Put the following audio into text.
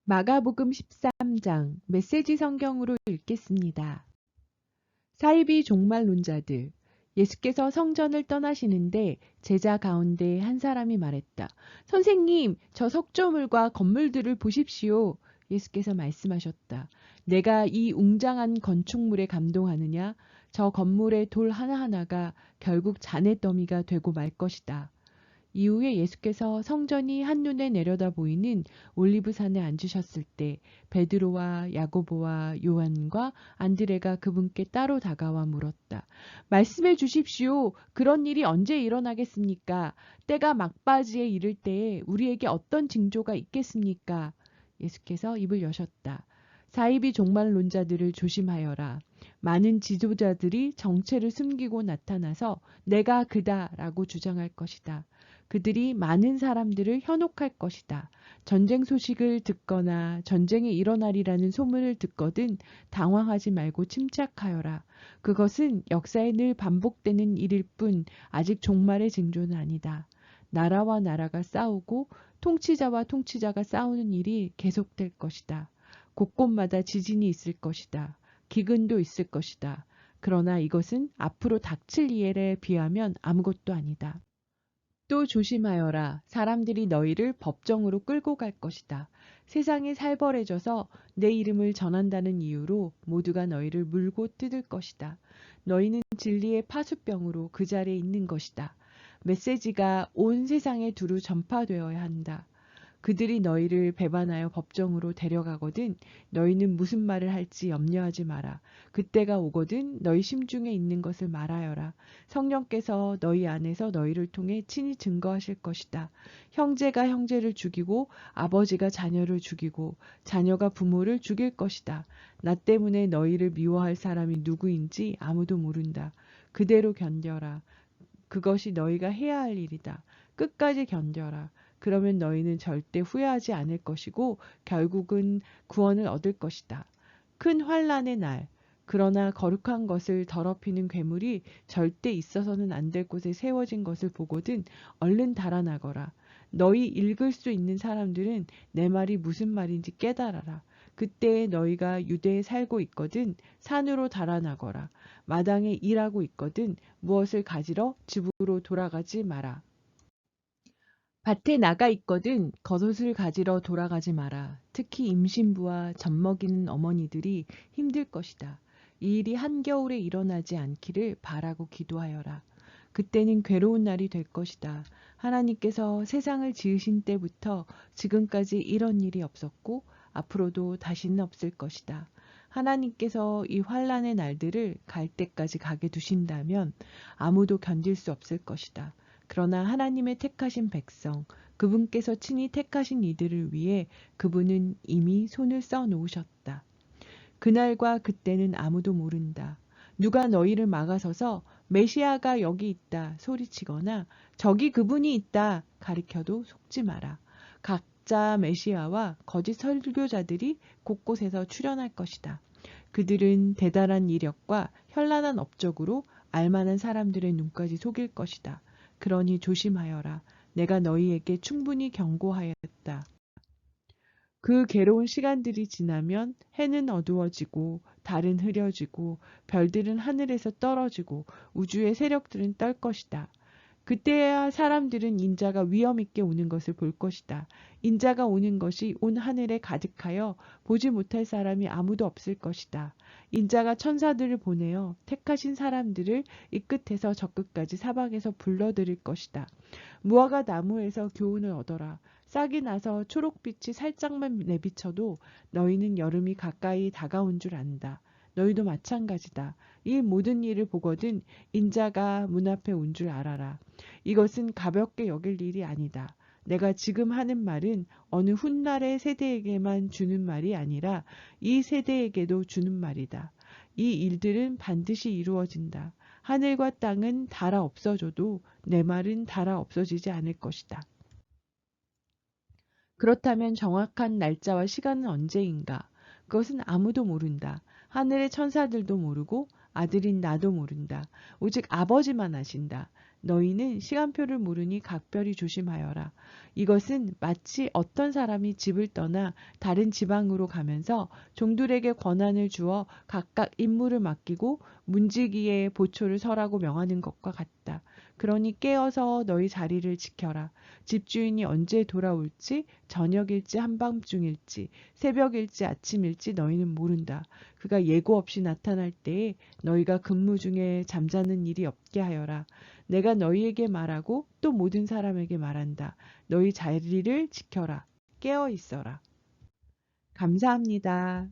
마가복음 13장 메시지 성경으로 읽겠습니다. 사이비 종말론자들. 예수께서 성전을 떠나시는데 제자 가운데 한 사람이 말했다. 선생님, 저 석조물과 건물들을 보십시오. 예수께서 말씀하셨다. 내가 이 웅장한 건축물에 감동하느냐? 저 건물의 돌 하나하나가 결국 잔해 더미가 되고 말 것이다. 이후에 예수께서 성전이 한눈에 내려다 보이는 올리브산에 앉으셨을 때 베드로와 야고보와 요한과 안드레가 그분께 따로 다가와 물었다. 말씀해 주십시오. 그런 일이 언제 일어나겠습니까? 때가 막바지에 이를 때에 우리에게 어떤 징조가 있겠습니까? 예수께서 입을 여셨다. 사이비 종말론자들을 조심하여라. 많은 지도자들이 정체를 숨기고 나타나서 내가 그다라고 주장할 것이다. 그들이 많은 사람들을 현혹할 것이다. 전쟁 소식을 듣거나 전쟁이 일어나리라는 소문을 듣거든 당황하지 말고 침착하여라. 그것은 역사에 늘 반복되는 일일 뿐 아직 종말의 징조는 아니다. 나라와 나라가 싸우고 통치자와 통치자가 싸우는 일이 계속될 것이다. 곳곳마다 지진이 있을 것이다. 기근도 있을 것이다. 그러나 이것은 앞으로 닥칠 일에 비하면 아무것도 아니다. 또 조심하여라. 사람들이 너희를 법정으로 끌고 갈 것이다. 세상이 살벌해져서 내 이름을 전한다는 이유로 모두가 너희를 물고 뜯을 것이다. 너희는 진리의 파수병으로 그 자리에 있는 것이다. 메시지가 온 세상에 두루 전파되어야 한다. 그들이 너희를 배반하여 법정으로 데려가거든 너희는 무슨 말을 할지 염려하지 마라. 그때가 오거든 너희 심중에 있는 것을 말하여라. 성령께서 너희 안에서 너희를 통해 친히 증거하실 것이다. 형제가 형제를 죽이고 아버지가 자녀를 죽이고 자녀가 부모를 죽일 것이다. 나 때문에 너희를 미워할 사람이 누구인지 아무도 모른다. 그대로 견뎌라. 그것이 너희가 해야 할 일이다. 끝까지 견뎌라. 그러면 너희는 절대 후회하지 않을 것이고 결국은 구원을 얻을 것이다. 큰 환난의 날. 그러나 거룩한 것을 더럽히는 괴물이 절대 있어서는 안 될 곳에 세워진 것을 보거든 얼른 달아나거라. 너희 읽을 수 있는 사람들은 내 말이 무슨 말인지 깨달아라. 그때 너희가 유대에 살고 있거든 산으로 달아나거라. 마당에 일하고 있거든 무엇을 가지러 집으로 돌아가지 마라. 밭에 나가 있거든 겉옷을 가지러 돌아가지 마라. 특히 임신부와 젖먹이는 어머니들이 힘들 것이다. 이 일이 한겨울에 일어나지 않기를 바라고 기도하여라. 그때는 괴로운 날이 될 것이다. 하나님께서 세상을 지으신 때부터 지금까지 이런 일이 없었고 앞으로도 다시는 없을 것이다. 하나님께서 이 환란의 날들을 갈 때까지 가게 두신다면 아무도 견딜 수 없을 것이다. 그러나 하나님의 택하신 백성, 그분께서 친히 택하신 이들을 위해 그분은 이미 손을 써 놓으셨다. 그날과 그때는 아무도 모른다. 누가 너희를 막아서서 메시아가 여기 있다 소리치거나 저기 그분이 있다 가리켜도 속지 마라. 각자 메시아와 거짓 설교자들이 곳곳에서 출현할 것이다. 그들은 대단한 이력과 현란한 업적으로 알만한 사람들의 눈까지 속일 것이다. 그러니 조심하여라. 내가 너희에게 충분히 경고하였다. 그 괴로운 시간들이 지나면 해는 어두워지고 달은 흐려지고 별들은 하늘에서 떨어지고 우주의 세력들은 떨 것이다. 그때야 사람들은 인자가 위엄 있게 오는 것을 볼 것이다. 인자가 오는 것이 온 하늘에 가득하여 보지 못할 사람이 아무도 없을 것이다. 인자가 천사들을 보내어 택하신 사람들을 이 끝에서 저 끝까지 사방에서 불러들일 것이다. 무화과 나무에서 교훈을 얻어라. 싹이 나서 초록빛이 살짝만 내비쳐도 너희는 여름이 가까이 다가온 줄 안다. 너희도 마찬가지다. 이 모든 일을 보거든 인자가 문 앞에 온 줄 알아라. 이것은 가볍게 여길 일이 아니다. 내가 지금 하는 말은 어느 훗날의 세대에게만 주는 말이 아니라 이 세대에게도 주는 말이다. 이 일들은 반드시 이루어진다. 하늘과 땅은 닳아 없어져도 내 말은 닳아 없어지지 않을 것이다. 그렇다면 정확한 날짜와 시간은 언제인가? 그것은 아무도 모른다. 하늘의 천사들도 모르고 아들인 나도 모른다. 오직 아버지만 아신다. 너희는 시간표를 모르니 각별히 조심하여라. 이것은 마치 어떤 사람이 집을 떠나 다른 지방으로 가면서 종들에게 권한을 주어 각각 임무를 맡기고 문지기에 보초를 서라고 명하는 것과 같다. 그러니 깨어서 너희 자리를 지켜라. 집주인이 언제 돌아올지 저녁일지 한밤중일지 새벽일지 아침일지 너희는 모른다. 그가 예고 없이 나타날 때에 너희가 근무 중에 잠자는 일이 없게 하여라. 내가 너희에게 말하고 또 모든 사람에게 말한다. 너희 자리를 지켜라. 깨어 있어라. 감사합니다.